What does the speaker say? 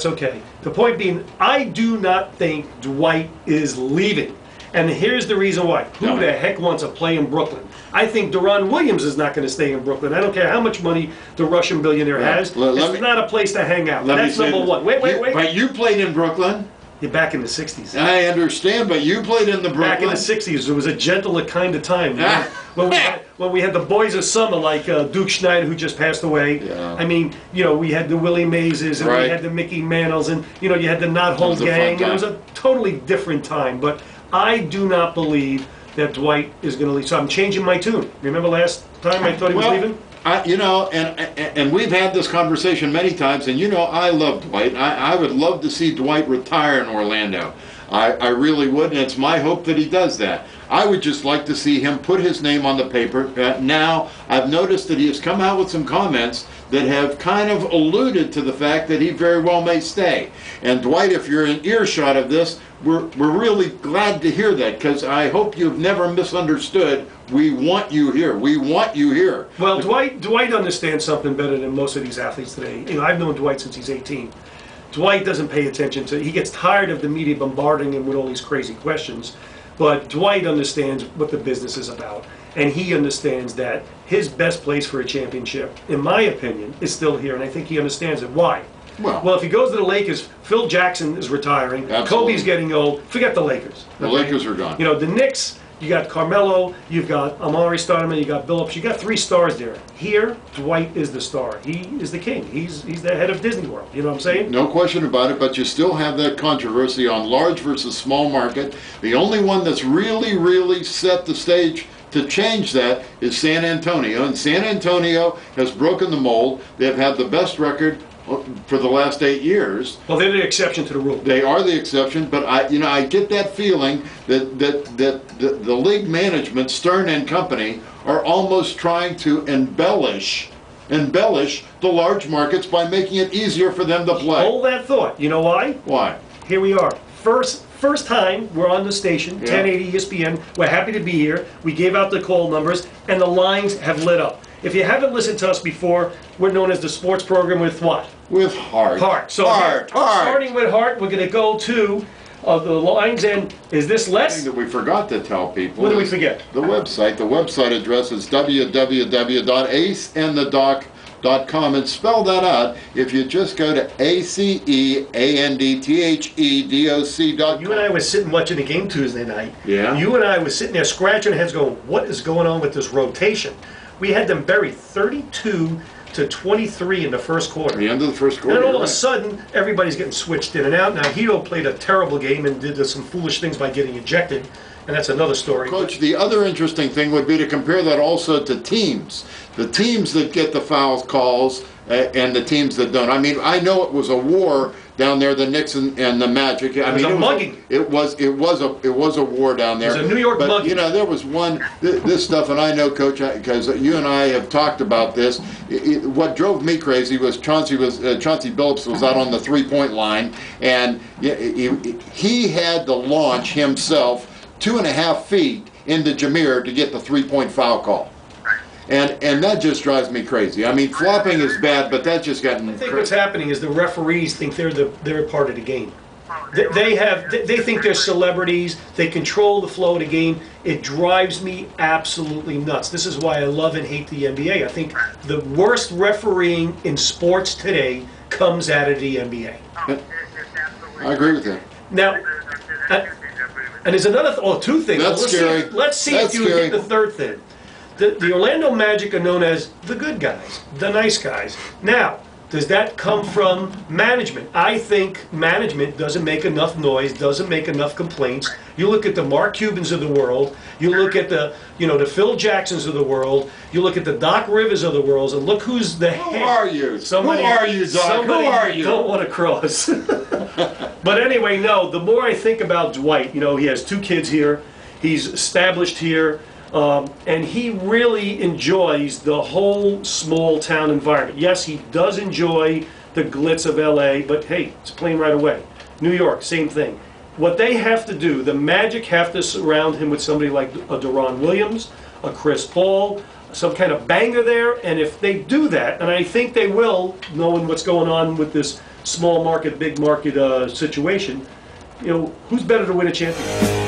that's okay. The point being, I do not think Dwight is leaving. And here's the reason why. Who the heck wants to play in Brooklyn? I think Deron Williams is not going to stay in Brooklyn. I don't care how much money the Russian billionaire has. It's not a place to hang out. That's number one. Wait. But you played in Brooklyn? You're back in the 60s. I understand, but you played in the Brooklyn. Back in the 60s, it was a gentler kind of time. You know? when we had the boys of summer, like Duke Schneider, who just passed away. Yeah. I mean, you know, we had the Willie Mazes, and we had the Mickey Mantles, and, you know, you had the Not Whole Gang. It was a totally different time. But I do not believe that Dwight is going to leave. So I'm changing my tune. Remember last time I thought he was leaving? You know, and we've had this conversation many times, and you know, I love Dwight. I would love to see Dwight retire in Orlando. I really would, and it's my hope that he does that. I would just like to see him put his name on the paper. Now, I've noticed that he has come out with some comments that have kind of alluded to the fact that he very well may stay. And Dwight, if you're in earshot of this, we're really glad to hear that, because I hope you've never misunderstood. We want you here. We want you here. Well, Dwight understands something better than most of these athletes today. You know, I've known Dwight since he's 18. Dwight doesn't pay attention to, he gets tired of the media bombarding him with all these crazy questions, but Dwight understands what the business is about, and he understands that his best place for a championship, in my opinion, is still here, and I think he understands it. Why? Well, if he goes to the Lakers, Phil Jackson is retiring, Kobe's getting old, forget the Lakers. The Lakers are gone. You know, the Knicks, you got Carmelo, you've got Amari Stoudemire, you got Billups, you got 3 stars there. Here, Dwight is the star. He is the king. He's the head of Disney World. You know what I'm saying? No question about it, but you still have that controversy on large versus small market. The only one that's really set the stage to change that is San Antonio, and San Antonio has broken the mold. They've had the best record for the last 8 years. Well, they're the exception to the rule. They are the exception, but I get that feeling that the league management, Stern and company, are almost trying to embellish the large markets by making it easier for them to play. Hold that thought. You know why? Why? Here we are. First time we're on the station, 1080 ESPN. We're happy to be here. We gave out the call numbers, and the lines have lit up. If you haven't listened to us before, we're known as the sports program with what? With heart. Heart. So heart. Starting with heart, we're going to go to the lines. And is this Les? Thing that we forgot to tell people. What did we forget? The website. The website address is www.aceandthedog.com, and spell that out if you just go to ACEANDTHEDOC.com. You and I were sitting watching the game Tuesday night. Yeah. You and I were sitting there scratching our heads going, what is going on with this rotation? We had them buried 32-23 in the first quarter. The end of the first quarter. And then all of a sudden, everybody's getting switched in and out. Now, Hito played a terrible game and did some foolish things by getting ejected, and that's another story. Coach, the other interesting thing would be to compare that also to teams. The teams that get the foul calls and the teams that don't. I mean, I know it was a war down there, the Knicks and the Magic. I mean, it was a mugging. It was a war down there. It was a New York mugging. You know, there was one this stuff, and I know, Coach, because you and I have talked about this. What drove me crazy was Chauncey Billups was out on the 3-point line, and he had to launch himself 2.5 feet into Jameer to get the 3-point foul call. And that just drives me crazy. I mean, flopping is bad, but that just got me. I think what's happening is the referees think they're a part of the game. They think they're celebrities. They control the flow of the game. It drives me absolutely nuts. This is why I love and hate the NBA. I think the worst refereeing in sports today comes out of the NBA. I agree with that. Now, and there's another, two things. That's scary. Let's see if you get the third thing. The Orlando Magic are known as the good guys, the nice guys. Now, does that come from management? I think management doesn't make enough noise, doesn't make enough complaints. You look at the Mark Cubans of the world, you look at the Phil Jacksons of the world, you look at the Doc Rivers of the world, and look who's the head. Who are you? Who are you, Doc? Who are you? Don't want to cross. But anyway, no, the more I think about Dwight, he has 2 kids here, he's established here, and he really enjoys the whole small town environment. Yes, he does enjoy the glitz of LA, but hey, it's playing right away. New York, same thing. What they have to do, the Magic have to surround him with somebody like a Deron Williams, a Chris Paul, some kind of banger there, and if they do that, and I think they will, knowing what's going on with this small market, big market situation, you know, who's better to win a championship?